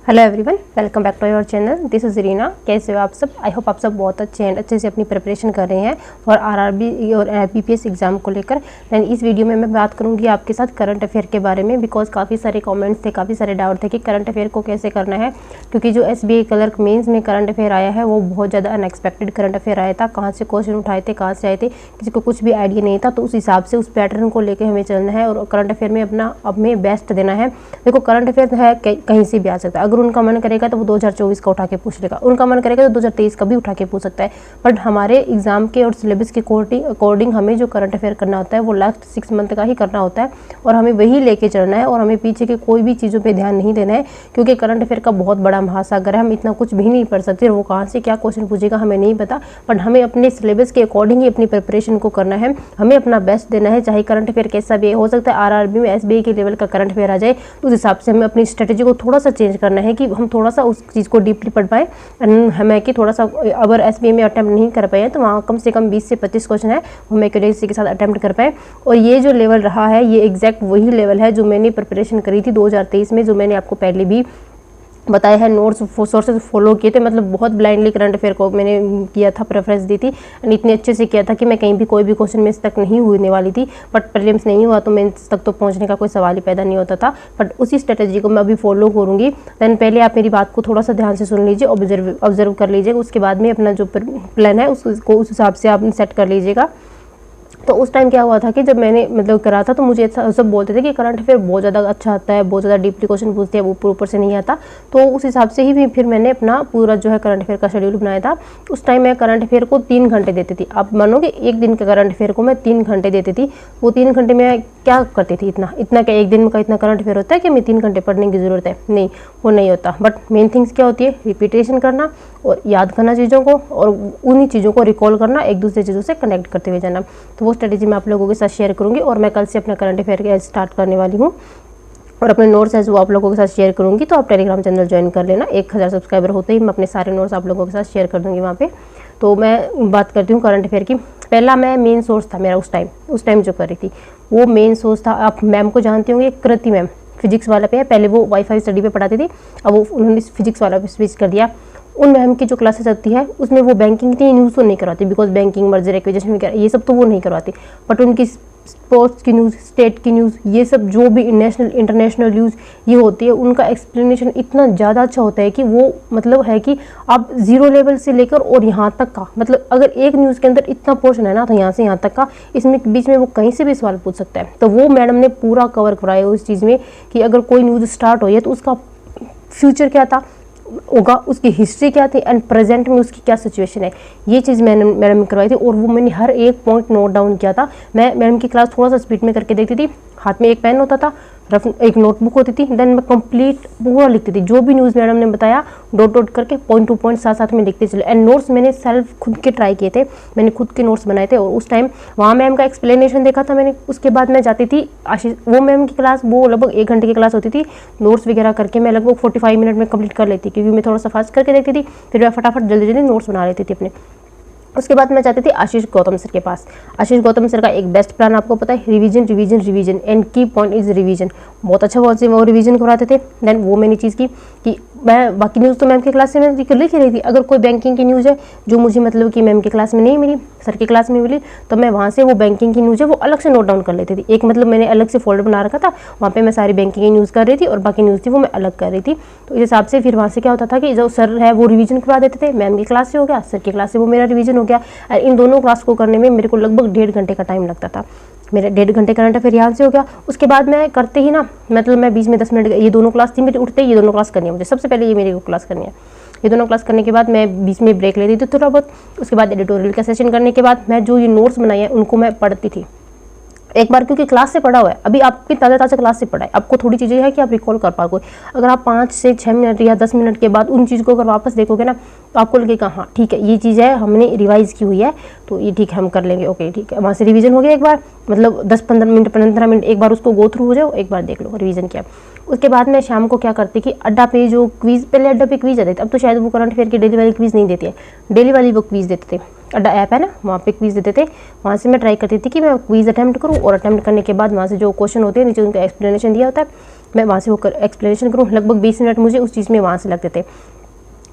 Hello everyone, welcome back to your channel. This is Reena. कैसे हो आप सब? आई होप आप सब बहुत अच्छे हैं, अच्छे से अपनी प्रिपरेशन कर रहे हैं और आरआरबी और बीपीएस एग्जाम को लेकर। दैन इस वीडियो में मैं बात करूंगी आपके साथ करंट अफेयर के बारे में, बिकॉज काफ़ी सारे कमेंट्स थे, काफ़ी सारे डाउट थे कि करंट अफेयर को कैसे करना है, क्योंकि जो एसबीआई क्लर्क मेंस में करंट अफेयर आया है वो बहुत ज़्यादा अनएक्सपेक्टेड करंट अफेयर आया था। कहाँ से क्वेश्चन उठाए थे, कहाँ से आए थे, किसी को कुछ भी आइडिया नहीं था। तो उस हिसाब से उस पैटर्न को लेकर हमें चलना है और करंट अफेयर में अपना हमें बेस्ट देना है। देखो, करंट अफेयर है कहीं से भी आ सकता है। अगर उनका मन करेगा तो वो 2024 का उठा के पूछ लेगा, उनका मन करेगा तो 2023 का भी उठा के पूछ सकता है। बट हमारे एग्जाम के और सिलेबस के अकॉर्डिंग हमें जो करंट अफेयर करना होता है वो लास्ट 6 मंथ का ही करना होता है और हमें वही लेके चलना है और हमें पीछे के कोई भी चीज़ों पे ध्यान नहीं देना है, क्योंकि करंट अफेयर का बहुत बड़ा महासागर है। हम इतना कुछ भी नहीं पढ़ सकते, वो कहाँ से क्या क्वेश्चन पूछेगा हमें नहीं पता। बट हमें अपने सिलेबस के अकॉर्डिंग ही अपनी प्रिपरेशन को करना है, हमें अपना बेस्ट देना है। चाहे करंट अफेयर कैसा भी हो सकता है, आरआरबी में एसबीआई के लेवल का करंट अफेयर आ जाए तो उस हिसाब से हमें अपनी स्ट्रेटेजी को थोड़ा सा चेंज करना है कि हम थोड़ा सा उस चीज़ को डीपली पढ़ पाए। हमें कि थोड़ा सा अगर एसबीआई में अटैम्प्ट नहीं कर पाए तो वहाँ कम से कम 20 से 25 क्वेश्चन है वो हम एक्यूरेसी के साथ अटैम्प्ट कर पाए। और ये जो लेवल रहा है ये एग्जैक्ट वही लेवल है जो मैंने प्रिपरेशन करी थी 2023 में, जो मैंने आपको पहले भी बताया है। नोट्स सोर्सेज फॉलो किए थे, मतलब बहुत ब्लाइंडली करंट अफेयर को मैंने किया था, प्रेफरेंस दी थी एंड इतने अच्छे से किया था कि मैं कहीं भी कोई भी क्वेश्चन मिस तक नहीं होने वाली थी। बट प्रीलिम्स नहीं हुआ तो मेंस तक तो पहुंचने का कोई सवाल ही पैदा नहीं होता था। बट उसी स्ट्रेटेजी को मैं अभी फॉलो करूँगी। दैन पहले आप मेरी बात को थोड़ा सा ध्यान से सुन लीजिए, ऑब्जर्व कर लीजिएगा। उसके बाद में अपना जो प्लान है उसको उस हिसाब से आप सेट कर लीजिएगा। तो उस टाइम क्या हुआ था कि जब मैंने मतलब करा था तो मुझे सब बोलते थे कि करंट अफेयर बहुत ज़्यादा अच्छा आता है, बहुत ज़्यादा डीपली क्वेश्चन पूछते हैं, ऊपर ऊपर से नहीं आता। तो उस हिसाब से ही फिर मैंने अपना पूरा जो है करंट अफेयर का शेड्यूल बनाया था। उस टाइम मैं करंट अफेयर को 3 घंटे देती थी। आप मानोगे एक दिन के करंट अफेयर को मैं 3 घंटे देती थी। वो 3 घंटे में क्या करती थी, इतना क्या एक दिन का इतना करंट अफेयर होता है कि हमें 3 घंटे पढ़ने की ज़रूरत है? नहीं, वो नहीं होता। बट मेन थिंग्स क्या होती है, रिपीटेशन करना और याद करना चीज़ों को और उन्हीं चीज़ों को रिकॉल करना, एक दूसरे चीज़ों से कनेक्ट करते हुए जाना। तो वो स्ट्रेटेजी मैं आप लोगों के साथ शेयर करूंगी और मैं कल से अपना करंट अफेयर स्टार्ट करने वाली हूँ और अपने नोट्स है वो आप लोगों के साथ शेयर करूंगी। तो आप टेलीग्राम चैनल ज्वाइन कर लेना। 1000 सब्सक्राइबर होते ही मैं अपने सारे नोट्स आप लोगों के साथ शेयर कर दूंगी वहाँ पे। तो मैं बात करती हूँ करंट अफेयर की। पहला मैं मेन सोर्स था मेरा उस टाइम जो कर रही थी वो मेन सोर्स था। आप मैम को जानते होंगे, कृति मैम, फिजिक्स वाला पे है। पहले वो वाईफाई स्टडी पे पढ़ाती थी, अब वो उन्होंने फिजिक्स वाला पे स्विच कर दिया। उन मैम की जो क्लासेस होती है उसमें वो बैंकिंग की न्यूज़ तो नहीं करवाती, बिकॉज बैंकिंग, मर्जर, एक्विजिशन वगैरह ये सब तो वो नहीं करवाती। बट उनकी स्पोर्ट्स की न्यूज़, स्टेट की न्यूज़, ये सब जो भी नेशनल इंटरनेशनल न्यूज़ ये होती है, उनका एक्सप्लेनेशन इतना ज़्यादा अच्छा होता है कि वो मतलब है कि आप 0 लेवल से लेकर और यहाँ तक का, मतलब अगर एक न्यूज़ के अंदर इतना पोर्शन है ना तो यहाँ से यहाँ तक का, इसमें बीच में वो कहीं से भी सवाल पूछ सकता है। तो वो मैडम ने पूरा कवर कराया उस चीज़ में कि अगर कोई न्यूज़ स्टार्ट हो है तो उसका फ्यूचर क्या था होगा, उसकी हिस्ट्री क्या थी एंड प्रेजेंट में उसकी क्या सिचुएशन है, ये चीज़ मैंने मैडम ने करवाई थी। और वो मैंने हर एक पॉइंट नोट डाउन किया था। मैं मैडम की क्लास थोड़ा सा स्पीड में करके देखती थी, हाथ में एक पेन होता था, रफ एक नोटबुक होती थी, देन मैं कंप्लीट पूरा लिखती थी। जो भी न्यूज़ मैडम ने बताया डॉट करके पॉइंट टू पॉइंट साथ साथ में लिखते चले। एंड नोट्स मैंने सेल्फ खुद के ट्राई किए थे, मैंने खुद के नोट्स बनाए थे। और उस टाइम वहाँ मैम का एक्सप्लेनेशन देखा था मैंने। उसके बाद मैं जाती थी आशीष वो मैम की क्लास, वो लगभग 1 घंटे की क्लास होती थी। नोट्स वगैरह करके मैं लगभग 45 मिनट में कंप्लीट कर लेती, क्योंकि मैं थोड़ा सा फास्ट करके देखती थी, फिर मैं फटाफट जल्दी जल्दी नोट्स बना लेती थी अपने। उसके बाद मैं जाती थी आशीष गौतम सर के पास। आशीष गौतम सर का एक बेस्ट प्लान आपको पता है, रिवीजन रिवीजन रिवीजन एंड की पॉइंट इज रिवीजन। बहुत अच्छा वो रिवीजन कराते थे। देन वो मैंने चीज़ की कि मैं बाकी न्यूज़ तो मैम की क्लास से मैं लिख रही थी। अगर कोई बैंकिंग की न्यूज़ है जो मुझे मतलब कि मैम की क्लास में नहीं मिली, सर की क्लास में मिली, तो मैं वहाँ से वो बैंकिंग की न्यूज़ है वो अलग से नोट डाउन कर लेती थी। एक मतलब मैंने अलग से फोल्डर बना रखा था, वहाँ पे मैं सारी बैंकिंग की न्यूज़ कर रही थी और बाकी न्यूज़ थी वो मैं अलग कर रही थी। तो इस हिसाब से फिर वहाँ से क्या होता था कि जो सर है वो रिवीजन करवा देते थे, मैम की क्लास से हो गया, सर की क्लास से वो मेरा रिवीजन हो गया। इन दोनों क्लास को करने में मेरे को लगभग 1.5 घंटे का टाइम लगता था। मेरा 1.5 घंटे करंट अफेयर यहाँ से हो गया। उसके बाद मैं करते ही ना, मतलब मैं बीच में 10 मिनट, ये दोनों क्लास थी मेरी, उठते ही ये दोनों क्लास करनी है मुझे, सबसे पहले ये मेरी क्लास करनी है। ये दोनों क्लास करने के बाद मैं बीच में ब्रेक लेती थी थोड़ा बहुत। उसके बाद एडिटोरियल का सेशन करने के बाद मैं जो ये नोट्स बनाए हैं उनको मैं पढ़ती थी एक बार, क्योंकि क्लास से पढ़ा हुआ है, अभी आपकी ताज़ा क्लास से पढ़ा है, आपको थोड़ी चीज़ें है कि आप रिकॉल कर पाओगे। अगर आप 5 से 6 मिनट या 10 मिनट के बाद उन चीज़ को अगर वापस देखोगे ना तो आपको लगेगा हाँ ठीक है ये चीज़ है, हमने रिवाइज़ की हुई है तो ये ठीक है, हम कर लेंगे। ओके ठीक है, वहाँ से रिवीजन हो गया एक बार, मतलब 10-15 मिनट एक बार उसको गो थ्रू हो जाओ, एक बार देख लो रिवीजन किया। उसके बाद मैं शाम को क्या करती कि अड्डा पे जो क्वीज़, पहले अड्डा पे क्वीज़ आते थे, अब तो शायद वो करंट अफेयर की डेली वाली क्वीज़ नहीं देती है, डेली वाली वो क्वीज़ देते थे। अड्डा ऐप है ना, वहाँ पे क्वीज़ देते थे। वहाँ से मैं ट्राई करती थी कि मैं क्वीज़ अटैम्प्ट करूँ और अटैम्प्ट करने के बाद वहाँ से जो क्वेश्चन होते हैं नीचे उनका एक्सप्लेनेशन दिया होता है, मैं वहाँ से वो एक्सप्लेनेशन करूँ। लगभग 20 मिनट मुझे उस चीज़ में वहाँ से लगते थे।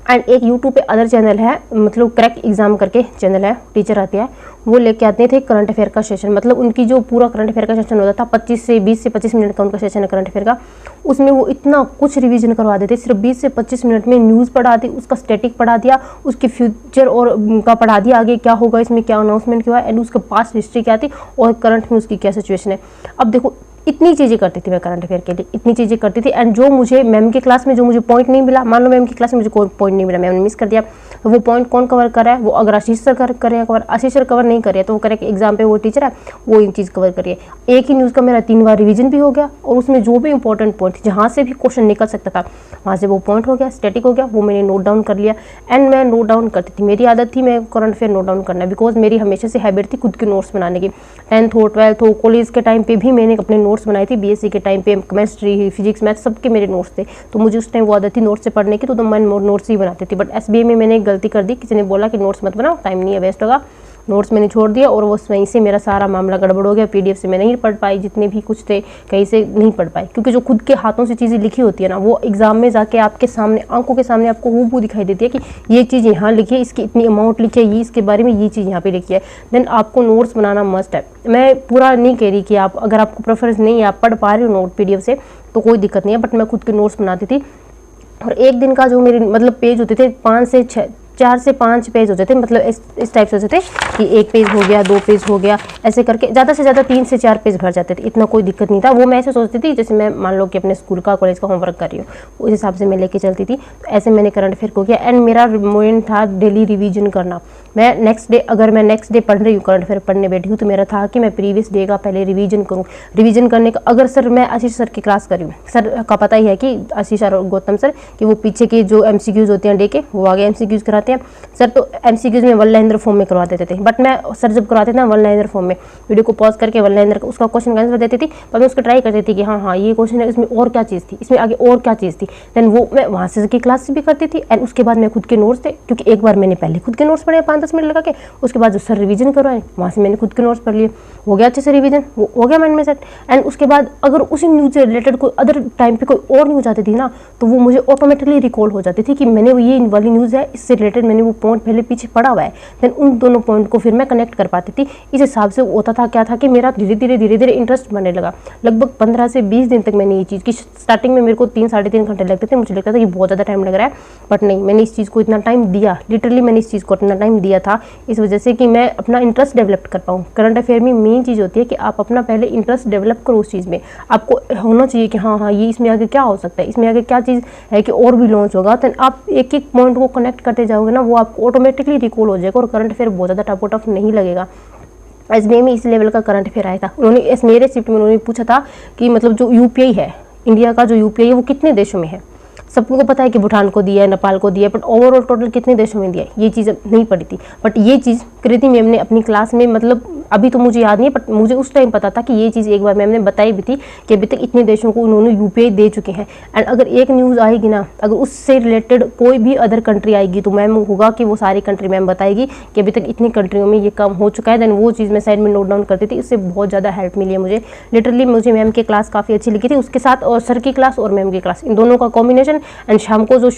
एंड एक यूट्यूब पे अदर चैनल है, मतलब क्रैक एग्जाम करके चैनल है, टीचर आते हैं, वो लेके आते थे करंट अफेयर का सेशन। मतलब उनकी जो पूरा करंट अफेयर का सेशन होता था 20 से 25 मिनट का उनका सेशन है करंट अफेयर का। उसमें वो इतना कुछ रिवीजन करवा देते, सिर्फ 20 से 25 मिनट में न्यूज़ पढ़ा दी, उसका स्टैटिक पढ़ा दिया, उसके फ्यूचर और का पढ़ा दिया, आगे क्या होगा, इसमें क्या अनाउंसमेंट क्या है, एंड उसका पास्ट हिस्ट्री क्या थी और करंट में उसकी क्या सिचुएशन है। अब देखो इतनी चीज़ें करती थी मैं करंट अफेयर के लिए, इतनी चीज़ें करती थी। एंड जो मुझे मैम की क्लास में जो मुझे पॉइंट नहीं मिला, मान लो मैम की क्लास में मुझे कोई पॉइंट नहीं मिला, मैम ने मिस कर दिया, तो वो पॉइंट कौन कवर कर रहा है, वो अगर आशीष सर कर रहे हैं कवर, आशीष सर कवर नहीं कर रहे तो वो करें एग्जाम पे वो टीचर है वो इन चीज़ कवर करिए। एक ही न्यूज़ का मेरा 3 बार रिवीजन भी हो गया और उसमें जो भी इंपॉर्टेंट पॉइंट थी जहाँ से भी क्वेश्चन निकल सकता था वहाँ से वो पॉइंट हो गया, स्टैटिक हो गया, वो मैंने नोट डाउन कर लिया। एंड मैं नोट डाउन करती थी, मेरी आदत थी मैं करंट अफेयर नोट डाउन करना, बिकॉज मेरी हमेशा से हैबिट थी खुद के नोट्स बनाने की। 10th हो 12th हो कॉलेज के टाइम पे भी मैंने अपने नोट्स बनाए थे, BSc के टाइम पे केमिस्ट्री फिजिक्स मैथ सबके मेरे नोट्स थे, तो मुझे उस टाइम वो आदत थी नोट्स से पढ़ने की, तो मैं नोट्स ही बनाती थी। बट SBA में मैंने एक गलती कर दी, किसी ने बोला कि नोट्स मत बनाओ, टाइम नहीं है, वेस्ट होगा, नोट्स मैंने छोड़ दिया और वो वहीं से मेरा सारा मामला गड़बड़ हो गया। PDF से मैं नहीं पढ़ पाई, जितने भी कुछ थे कहीं से नहीं पढ़ पाई, क्योंकि जो खुद के हाथों से चीज़ें लिखी होती है ना, वो एग्जाम में जाके आपके सामने आंखों के सामने आपको हूबहू दिखाई देती है कि ये चीज़ यहाँ लिखी है, इसकी इतनी अमाउंट लिखी है, ये इसके बारे में ये चीज़ यहाँ पे लिखी है। देन आपको नोट्स बनाना मस्ट है। मैं पूरा नहीं कह रही कि आप अगर आपको प्रेफरेंस नहीं है, आप पढ़ पा रहे हो नोट PDF से तो कोई दिक्कत नहीं है, बट मैं खुद के नोट्स बनाती थी। और एक दिन का जो मेरे मतलब पेज होते थे 4 से 5 पेज होते थे, मतलब इस टाइप से होते थे कि 1 पेज हो गया, 2 पेज हो गया, ऐसे करके ज़्यादा से ज़्यादा 3 से 4 पेज भर जाते थे, इतना कोई दिक्कत नहीं था। वो मैं ऐसे सोचती थी जैसे मैं मान लो कि अपने स्कूल का कॉलेज का होमवर्क कर रही हूँ, उस हिसाब से मैं लेके चलती थी। तो ऐसे मैंने करंट अफेयर को किया। एंड मेरा मोमेंट था डेली रिवीजन करना। मैं नेक्स्ट डे पढ़ रही हूँ, करंट अफेयर पढ़ने बैठी हूँ, तो मेरा था कि मैं प्रीवियस डे का पहले रिवीजन करूँ। रिवीजन करने का अगर सर मैं आशीष सर की क्लास कर रही हूँ, सर का पता ही है कि आशीष और गौतम सर कि वो पीछे के जो MCQs होते हैं डे के वो आगे MCQs कराते हैं सर, तो MCQs में वन लाइनर फॉर्म में करवा देते थे। बट मैं सर जब करवाते थे ना वन लाइनर फॉर्म में, वीडियो को पॉज करके वन लाइनर उसका क्वेश्चन का आंसर देती थी, पर मैं उसको ट्राई करती थी कि हाँ ये क्वेश्चन है, इसमें और क्या चीज़ थी, इसमें आगे और क्या चीज़ थी। देन वो मैं वहाँ से की क्लास भी करती थी। एंड उसके बाद मैं खुद के नोट्स थे, क्योंकि एक बार मैंने पहले खुद के नोट्स पढ़े 5-10 मिनट लगा के, उसके बाद जो सर रिवीजन करवाए वहाँ से मैंने खुद के नोट्स पढ़ लिए, हो गया अच्छे से रिवीजन, वो हो गया माइंड में सेट। एंड उसके बाद अगर उसी न्यूज़ से रिलेटेड कोई अदर टाइम पे कोई और न्यूज़ आती थी ना, तो वो मुझे ऑटोमेटिकली रिकॉल हो जाती थी कि मैंने ये वाली न्यूज़ है, इससे रिलेटेड मैंने वो पॉइंट पहले पीछे पढ़ा हुआ है। देन उन दोनों पॉइंट को फिर मैं कनेक्ट कर पाती थी। इस हिसाब से होता था क्या था कि मेरा धीरे धीरे इंटरेस्ट बनने लगा। लगभग 15 से 20 दिन तक मैंने ये चीज़ की, स्टार्टिंग में मेरे को 3-3.5 घंटे लगते थे, मुझे लगता था कि बहुत ज़्यादा टाइम लग रहा है, बट नहीं, मैंने इस चीज़ को इतना टाइम दिया, लिटरली मैंने इस चीज़ को इतना टाइम दिया था इस वजह से कि मैं अपना इंटरेस्ट डेवलप कर पाऊँ। करंट अफेयर में मेन चीज़ होती है कि आप अपना पहले इंटरेस्ट डेवलप करो उस चीज़ में, आपको होना चाहिए कि हाँ ये इसमें आगे क्या हो सकता है, इसमें आगे क्या चीज़ है कि और भी लॉन्च होगा। तो आप एक एक पॉइंट को कनेक्ट करते जाओगे ना, वो आपको ऑटोमेटिकली रिकॉल हो जाएगा और करंट अफेयर बहुत ज़्यादा टफ नहीं लगेगा। SBA में इस लेवल का करंट अफेयर आया था। उन्होंने मेरे शिफ्ट में उन्होंने पूछा था कि मतलब जो UPI है, इंडिया का जो UPI है वो कितने देशों में है। सबको पता है कि भूटान को दिया है, नेपाल को दिया है, बट ओवरऑल टोटल कितने देशों में दिया है ये चीज़ नहीं पड़ी थी। बट ये चीज़ कृति मैम ने अपनी क्लास में, मतलब अभी तो मुझे याद नहीं, बट मुझे उस टाइम पता था कि ये चीज़ एक बार मैम ने बताई भी थी कि अभी तक इतने देशों को उन्होंने UPI दे चुके हैं। एंड अगर एक न्यूज़ आएगी ना, अगर उससे रिलेटेड कोई भी अदर कंट्री आएगी तो मैम होगा कि वो सारी कंट्री मैम बताएगी कि अभी तक इतनी कंट्रियों में ये काम हो चुका है। देन वो चीज़ मैं साइड में नोट डाउन करती थी, इससे बहुत ज़्यादा हेल्प मिली है मुझे। लिटरली मुझे मैम की क्लास काफ़ी अच्छी लगी थी, उसके साथ और सर की क्लास और मैम की क्लास, इन दोनों का कॉम्बिनेशन, एंड शाम को जो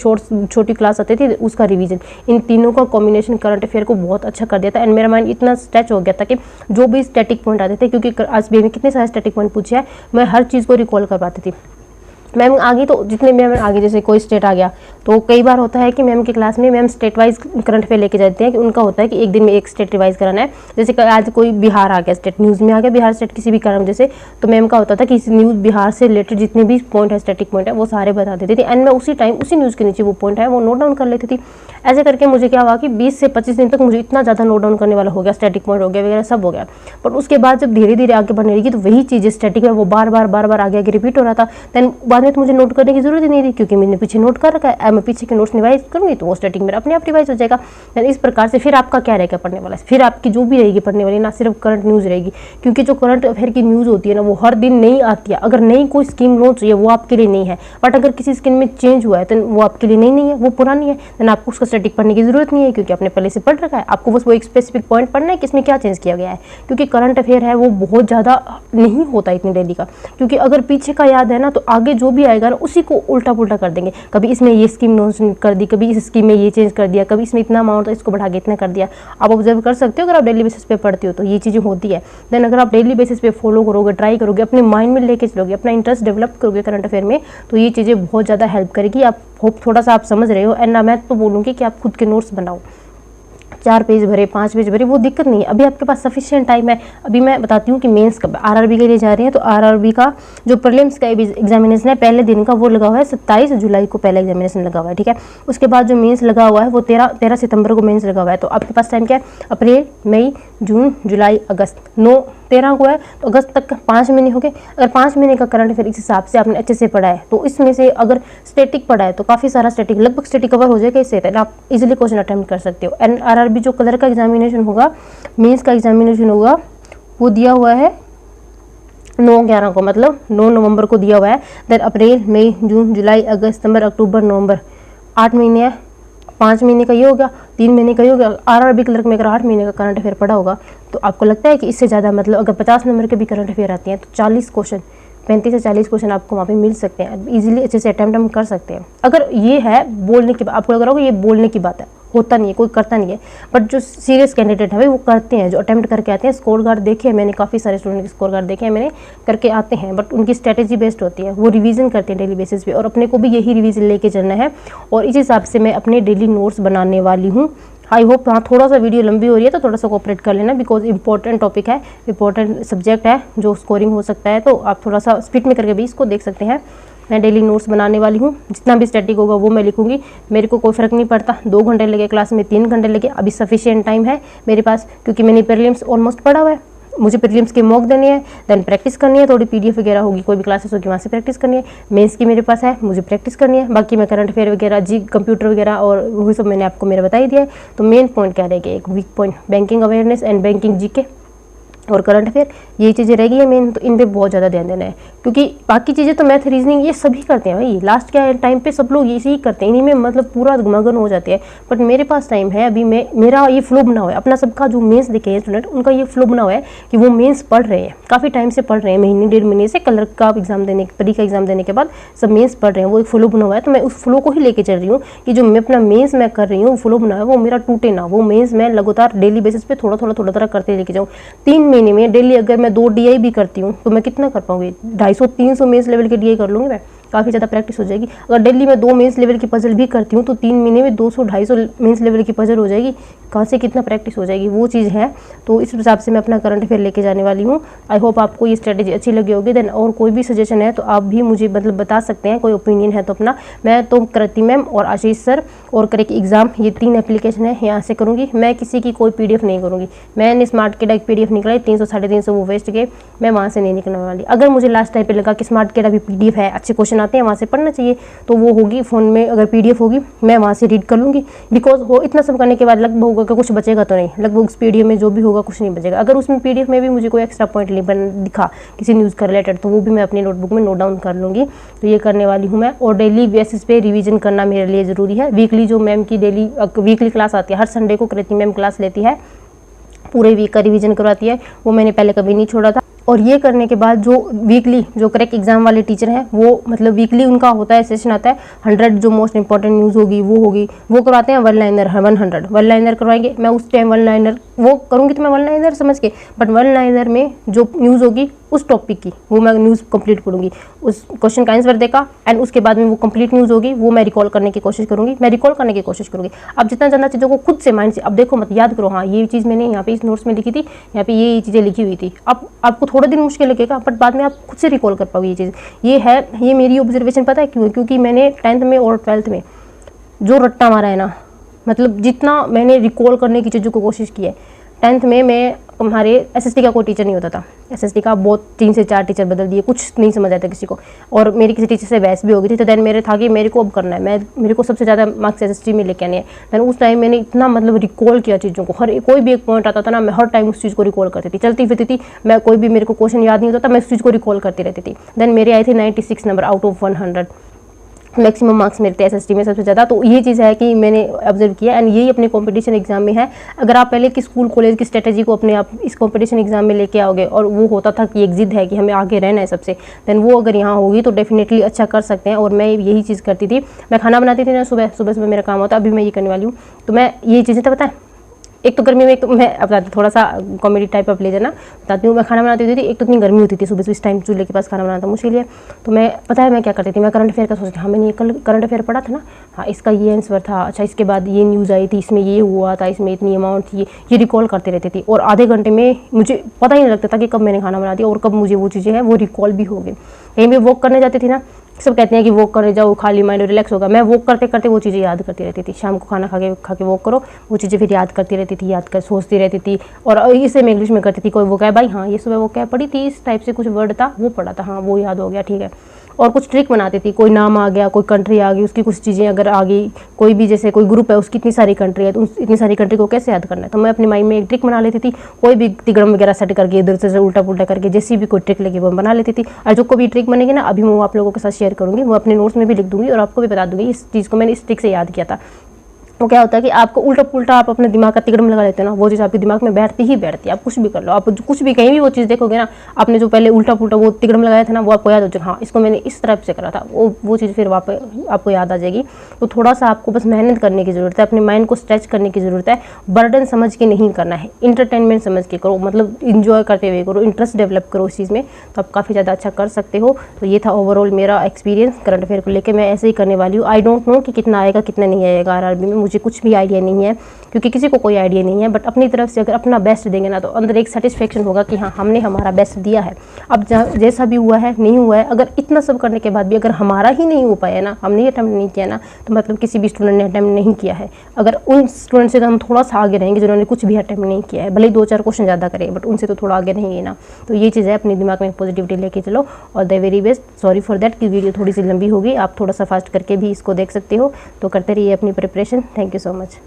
छोटी क्लास आती थी उसका रिवीजन, इन तीनों का कॉम्बिनेशन करंट अफेयर को बहुत अच्छा कर दिया था। एंड मेरा माइंड इतना स्ट्रेच हो गया था कि जो भी स्टैटिक पॉइंट आते थे, क्योंकि SBA में कितने सारे स्टैटिक पॉइंट पूछे हैं, मैं हर चीज़ को रिकॉल कर पाती थी। मैम आगे तो जितने मैम आगे, जैसे कोई स्टेट आ गया तो कई बार होता है कि मैम की क्लास में ma'am state wise current affair लेके जाते हैं कि उनका होता है कि एक दिन में एक स्टेट रिवाइज कराना है। जैसे आज कोई बिहार आ गया, स्टेट न्यूज़ में आ गया बिहार स्टेट किसी भी कारण जैसे, तो मैम का होता था कि इस न्यूज़ बिहार से रिलेटेड जितने भी पॉइंट है, स्टैटिक पॉइंट है, वो सारे बता देती थी। एंड मैं उसी टाइम उसी न्यूज़ के नीचे वो पॉइंट है वो नोट डाउन कर लेती थी। ऐसे करके मुझे क्या हुआ कि 20 से 25 दिन तक मुझे इतना ज़्यादा नोट डाउन करने वाला हो गया, स्टैटिक पॉइंट हो गया वगैरह सब हो गया। बट उसके बाद जब धीरे धीरे आगे बढ़ने लगी तो वही चीज़ स्टैटिक है वो बार बार आगे रिपीट हो रहा था। देन बाद में तो मुझे नोट करने की जरूरत ही नहीं थी, क्योंकि मैंने पीछे नोट कर रखा है। मैं पीछे के नोट्स रिवाइज करूँगी तो वो स्टैटिक मेरा अपने आप रिवाइज हो जाएगा। देन इस प्रकार से फिर आपका क्या रहेगा पढ़ने वाला, फिर आपकी जो भी रहेगी पढ़ने वाली, ना सिर्फ करंट न्यूज़ रहेगी, क्योंकि जो करंट अफेयर की न्यूज़ होती है ना वो हर दिन नहीं आती है। अगर नई कोई स्कीम लॉन्च हुई है वो आपके लिए नहीं है, बट अगर किसी स्कीम में चेंज हुआ है तो वो आपके लिए नहीं है, वो पुरानी है। देन आपको उसका स्टैटिक पढ़ने की जरूरत नहीं है, क्योंकि आपने पहले से पढ़ रखा है। आपको बस वो एक स्पेसिफिक पॉइंट पढ़ना है कि इसमें क्या चेंज किया गया है, क्योंकि करंट अफेयर है वो बहुत ज़्यादा नहीं होता इतनी डेली का, क्योंकि अगर पीछे का याद है ना तो आगे जो जो भी आएगा ना उसी को उल्टा पुल्टा कर देंगे। कभी इसमें ये स्कीम नॉन कर दी, कभी इस स्कीम में ये चेंज कर दिया, कभी इसमें इतना अमाउंट था इसको बढ़ा के इतना कर दिया। आप ऑब्जर्व कर सकते हो अगर आप डेली बेसिस पे पढ़ते हो तो ये चीज़ें होती है। देन अगर आप डेली बेसिस पे फॉलो करोगे, ट्राई करोगे, अपने माइंड में लेके चलोगे, अपना इंटरेस्ट डेवलप करोगे करंट अफेयर में, तो ये चीज़ें बहुत ज़्यादा हेल्प करेगी। आप होप थोड़ा सा आप समझ रहे हो। एंड मैं तो बोलूँगी कि आप खुद के नोट्स बनाओ, 4 पेज भरे, 5 पेज भरे, वो दिक्कत नहीं है। अभी आपके पास सफिशिएंट टाइम है। अभी मैं बताती हूँ कि मेंस कब आरआरबी के लिए जा रहे हैं, तो आरआरबी का जो प्रीलिम्स का एग्जामिनेशन है पहले दिन का वो लगा हुआ है 27 जुलाई को पहला एग्जामिनेशन लगा हुआ है, ठीक है। उसके बाद जो मेंस लगा हुआ है वो 13 सितंबर को मेंस लगा हुआ है। तो आपके पास टाइम क्या है? अप्रैल, मई, जून, जुलाई, अगस्त, 13 को है तो अगस्त तक 5 महीने हो गए। अगर 5 महीने का करंट अफेयर इस हिसाब से आपने अच्छे से पढ़ा है तो इसमें से अगर स्टैटिक पढ़ा है तो काफ़ी सारा स्टैटिक लगभग स्टैटिक कवर हो जाएगा। इससे आप इजीली क्वेश्चन अटेम्प्ट कर सकते हो। एंड आरआरबी जो कलर का एग्जामिनेशन होगा, मेंस का एग्जामिनेशन होगा, वो दिया हुआ है 9/11 को, मतलब 9 नवंबर को दिया हुआ है। देन अप्रैल, मई, जून, जुलाई, अगस्त, सितंबर, अक्टूबर, नवंबर, 8 महीने है। 5 महीने का ये हो गया, 3 महीने का ये हो गया। आरआरबी क्लर्क में अगर 8 महीने का करंट अफेयर पढ़ा होगा तो आपको लगता है कि इससे ज़्यादा, मतलब अगर 50 नंबर के भी करंट अफेयर आते हैं तो 40 क्वेश्चन, 35 से 40 क्वेश्चन आपको वहाँ पे मिल सकते हैं। इजीली अच्छे से अटेम्प्ट हम कर सकते हैं। अगर ये है बोलने की बात, आपको लग रहा होगा ये बोलने की बात है, होता नहीं है, कोई करता नहीं है, बट जो सीरियस कैंडिडेट है भाई वो करते हैं, जो अटेम्प्ट करके आते हैं। स्कोर कार्ड देखे हैं मैंने, काफ़ी सारे स्टूडेंट के स्कोर कार्ड देखे हैं मैंने, करके आते हैं, बट उनकी स्ट्रेटेजी बेस्ड होती है, वो रिवीजन करते हैं डेली बेसिस पे, और अपने को भी यही रिवीजन लेके चलना है। और इस हिसाब से मैं अपने डेली नोट्स बनाने वाली हूँ। आई होप हाँ थोड़ा सा वीडियो लंबी हो रही है तो थोड़ा सा कोऑपरेट कर लेना, बिकॉज इंपॉर्टेंट टॉपिक है, इंपॉर्टेंट सब्जेक्ट है जो स्कोरिंग हो सकता है, तो आप थोड़ा सा स्पीड में करके भी इसको देख सकते हैं। मैं डेली नोट्स बनाने वाली हूँ, जितना भी स्टैटिक होगा वो मैं लिखूंगी। मेरे को कोई फ़र्क नहीं पड़ता 2 घंटे लगे क्लास में, 3 घंटे लगे, अभी सफिशिएंट टाइम है मेरे पास, क्योंकि मैंने प्रीलिम्स ऑलमोस्ट पढ़ा हुआ है। मुझे प्रीलिम्स के मॉक देने हैं, देन प्रैक्टिस करनी है, थोड़ी पीडीएफ वगैरह होगी, कोई भी क्लासेस होगी वहाँ से प्रैक्टिस करनी है। मेंस की मेरे पास है, मुझे प्रैक्टिस करनी है। बाकी मैं करंट अफेयर वगैरह, जी कंप्यूटर वगैरह और वही सब मैंने आपको मेरा बता ही दिया है। तो मेन पॉइंट क्या रहेगा? एक weak point banking awareness and banking GK और करंट अफेयर, ये चीज़ें रहेगी है मेन। तो इन पे बहुत ज़्यादा ध्यान देना है, क्योंकि बाकी चीज़ें तो मैथ, रीजनिंग ये सभी करते हैं भाई। लास्ट के टाइम पे सब लोग इसी ही करते हैं, इन्हीं में मतलब पूरा मगन हो जाते हैं। बट मेरे पास टाइम है अभी, मेरा ये फ्लो बना हुआ है अपना, सबका जो मेंस देखे हैं स्टूडेंट उनका ये फ्लो बना हुआ है कि वो मेंस पढ़ रहे हैं, काफ़ी टाइम से पढ़ रहे हैं, महीने 1.5 महीने से कलर का एग्जाम देने, प्री का एग्जाम देने के बाद सब मेंस पढ़ रहे हैं, वो एक फ्लो बना हुआ है। तो मैं उस फ्लो को ही लेके चल रही हूँ कि जो मैं अपना मेंस मैं कर रही हूँ, फ्लो बना हुआ है, वो मेरा टूटे ना, वो मेंस मैं लगातार डेली बेसिस पे थोड़ा करते लेके जाऊँ। 3 महीने में डेली अगर मैं 2 डीआई भी करती हूँ तो मैं कितना कर पाऊंगी? 250-300 मेंस लेवल के डीआई कर लूँगी मैं, काफ़ी ज़्यादा प्रैक्टिस हो जाएगी। अगर डेली मैं 2 मेंस लेवल की पजल भी करती हूँ तो 3 महीने में 200-250 मेंस लेवल की पजल हो जाएगी। कहाँ से कितना प्रैक्टिस हो जाएगी, वो चीज़ है। तो इस हिसाब से मैं अपना करंट अफेयर लेके जाने वाली हूँ। आई होप आपको ये स्ट्रेटेजी अच्छी लगी होगी। देन और कोई भी सजेशन है तो आप भी मुझे मतलब बता सकते हैं, कोई ओपिनियन है तो अपना। मैं तो कृति मैम और आशीष सर और क्रैक एग्जाम, ये 3 एप्लीकेशन है, यहाँ से करूँगी। मैं किसी की कोई पीडीएफ नहीं करूँगी। मैंने स्मार्ट केडा की पीडीएफ निकाली 300-350 वो वेस्ट गए, मैं वहाँ से नहीं निकलने वाली। अगर मुझे लास्ट टाइम पे लगा कि स्मार्ट केडा भी पीडीएफ है, अच्छे क्वेश्चन आते हैं, वहाँ से पढ़ना चाहिए, तो वो होगी फ़ोन में अगर पीडीएफ होगी मैं वहाँ से रीड कर लूँगी। बिकॉज हो इतना सब करने के बाद लगभग होगा कि कुछ बचेगा तो नहीं, लगभग उस पीडीएफ में जो भी होगा कुछ नहीं बचेगा। अगर उसमें पीडीएफ में भी मुझे कोई एक्स्ट्रा पॉइंट नहीं दिखा किसी न्यूज़ का रिलेटेड, तो वो भी मैं अपनी नोटबुक में नोट डाउन कर लूँगी। तो ये करने वाली हूँ मैं। और डेली बेसिस पे रिवीजन करना मेरे लिए ज़रूरी है। वीकली जो मैम की डेली वीकली क्लास आती है, हर संडे को कृति मैम क्लास लेती है, पूरे वीक का रिवीजन करवाती है, वो मैंने पहले कभी नहीं छोड़ा था। और ये करने के बाद जो वीकली जो क्रैक एग्जाम वाले टीचर हैं वो मतलब वीकली उनका होता है सेशन आता है, 100 जो मोस्ट इंपॉर्टेंट न्यूज़ होगी वो करवाते हैं। 1 लाइनर 1 लाइनर करवाएंगे। मैं उस टाइम 1 लाइनर वो करूँगी तो मैं 1 लाइनर समझ के, बट 1 लाइनर में जो न्यूज़ होगी उस टॉपिक की वो मैं न्यूज़ कंप्लीट करूँगी, उस क्वेश्चन का आंसर देखा एंड उसके बाद में वो कंप्लीट न्यूज़ होगी वो मैं रिकॉल करने की कोशिश करूँगी, अब जितना ज़्यादा चीज़ों को खुद से माइंड से, अब देखो मत याद करो, हाँ ये चीज़ मैंने यहाँ पे इस नोट्स में लिखी थी, यहाँ पे ये चीज़ें लिखी हुई थी। अब आपको थोड़े दिन मुश्किल लगेगा बट बाद में आप खुद से रिकॉल कर पाओगे ये चीज़। ये है, ये मेरी ऑब्जर्वेशन पता है क्यों? क्योंकि मैंने 10th में और 12th में जो रट्टा मारा है ना, मतलब जितना मैंने रिकॉल करने की चीज़ों को कोशिश की है। 10th में मैं हमारे एसएसटी का कोई टीचर नहीं होता था, एसएसटी का बहुत 3 से 4 टीचर बदल दिए, कुछ नहीं समझ आता किसी को, और मेरी किसी टीचर से बहस भी हो गई थी। तो देन मेरे था कि मेरे को अब करना है, मेरे को सबसे ज़्यादा मार्क्स एसएसटी में लेके आने हैं। देन उस टाइम मैंने इतना मतलब रिकॉल किया चीज़ों को, हर कोई भी एक पॉइंट आता था ना, मैं हर टाइम उस चीज़ को रिकॉल करती थी, चलती फिरती थी मैं, कोई भी मेरे को क्वेश्चन याद नहीं होता था मैं उस चीज़ को रिकॉल करती रहती थी। देन मेरे आए थे 96 number out of 100। Maximum marks मिलते हैं एसएसटी में सबसे ज़्यादा। तो ये चीज़ है कि मैंने ऑब्जर्व किया एंड यही अपने कंपटीशन एग्जाम में है। अगर आप पहले की स्कूल कॉलेज की स्ट्रेटजी को अपने आप इस कंपटीशन एग्जाम में लेके आओगे और वो होता था कि एक जिद है कि हमें आगे रहना है सबसे, देन वो अगर यहाँ होगी तो डेफिनेटली अच्छा कर सकते हैं। और मैं यही चीज़ करती थी, मैं खाना बनाती थी ना, सुबह सुबह मेरा काम होता, अभी मैं ये करने वाली हूँ। तो मैं ये चीज़ें तो पता है, एक तो गर्मी में, एक तो मैं बताती थोड़ा सा कॉमेडी टाइप ऑफ ले जाना बताती हूँ। मैं खाना बनाती होती थी, एक तो इतनी गर्मी होती थी सुबह से, इस टाइम चूल्हे के पास खाना बनाना था मुश्किल है। तो मैं पता है मैं क्या करती थी, मैं करंट अफेयर का सोचती, हाँ मैंने कल करंट अफेयर पढ़ा था ना, हाँ इसका ये आंसर था, अच्छा इसके बाद ये न्यूज़ आई थी, इसमें ये हुआ था, इसमें इतनी अमाउंट थी, ये रिकॉल करती रहती थी। और आधे घंटे में मुझे पता ही नहीं लगता था कि कब मैंने खाना बना दिया और कब मुझे वो चीज़ें हैं वो रिकॉल भी हो गई। कहीं भी वॉक करने जाती थी ना, सब कहते हैं कि वॉक करने जाओ खाली माइंड रिलैक्स होगा, मैं वॉक करते करते वो चीज़ें याद करती रहती थी। शाम को खाना खा के वॉक करो, वो चीज़ें फिर याद करती रहती थी, याद कर सोचती रहती थी। और इसे मैं इंग्लिश में करती थी, कोई वो क्या भाई हाँ ये सुबह वो क्या पढ़ी थी, इस टाइप से कुछ वर्ड था वो पढ़ा था, हाँ वो याद हो गया ठीक है। और कुछ ट्रिक बनाती थी, कोई नाम आ गया, कोई कंट्री आ गई, उसकी कुछ चीज़ें अगर आ गई, कोई भी जैसे कोई ग्रुप है उसकी इतनी सारी कंट्री है, तो इतनी सारी कंट्री को कैसे याद करना है, तो मैं अपने माइंड में एक ट्रिक बना लेती थी। कोई भी तिगड़म वगैरह सेट करके इधर से उल्टा पुल्टा करके जैसी भी कोई ट्रिक लगी वो बना लेती थी। और जो कोई भी ट्रिक बनेगी ना, अभी मैं वो आप लोगों के साथ शेयर करूँगी, वो अपने नोट्स में भी लिख दूँगी और आपको भी बता दूँगी। इस चीज़ को मैंने इस ट्रिक से याद किया था। वो क्या होता है कि आपको उल्टा पुल्टा आप अपने दिमाग का तिगड़म लगा लेते हो ना, वो चीज़ आपके दिमाग में बैठती ही बैठती है। आप कुछ भी कर लो, आप कुछ भी कहीं भी वो चीज़ देखोगे ना, आपने जो पहले उल्टा पुल्टा वो तिगड़म लगाया था ना, वो आपको याद हो जाएगा, हाँ इसको मैंने इस तरफ से करा था, वो चीज़ फिर वापस आपको याद आ जाएगी। तो थोड़ा सा आपको बस मेहनत करने की ज़रूरत है, अपने माइंड को स्ट्रेच करने की ज़रूरत है। बर्डन समझ के नहीं करना है, इंटरटेनमेंट समझ के करो, मतलब इंजॉय करते हुए करो, इंटरेस्ट डेवलप करो उस चीज़ में, तो आप काफ़ी ज़्यादा अच्छा कर सकते हो। तो ये था ओवरऑल मेरा एक्सपीरियंस करंट अफेयर को लेकर। मैं ऐसे ही करने वाली हूँ। आई डोंट नो कि कितना आएगा कितना नहीं आएगा आरआरबी में, मुझे कुछ भी आइडिया नहीं है, क्योंकि किसी को कोई आइडिया नहीं है। बट अपनी तरफ से अगर अपना बेस्ट देंगे ना, तो अंदर एक सेटिस्फेक्शन होगा कि हाँ हमने हमारा बेस्ट दिया है। अब जैसा भी हुआ है नहीं हुआ है, अगर इतना सब करने के बाद भी अगर हमारा ही नहीं हो पाया ना, हमने अटैम्प्ट नहीं किया ना, तो मतलब किसी भी स्टूडेंट ने अटैम्प्ट नहीं किया है। अगर उन स्टूडेंट से तो हम थोड़ा सा आगे रहेंगे जिन्होंने कुछ भी अटैम्प्ट नहीं किया है, भले ही 2-4 क्वेश्चन ज़्यादा करें, बट उनसे तो थोड़ा आगे रहेंगे ना। तो ये चीज़ है, अपने दिमाग में पॉजिटिविटी लेके चलो। और the very best, sorry for that कि वीडियो थोड़ी सी लंबी होगी, आप थोड़ा सा फास्ट करके भी इसको देख सकते हो। तो करते रहिए अपनी preparation. Thank you so much.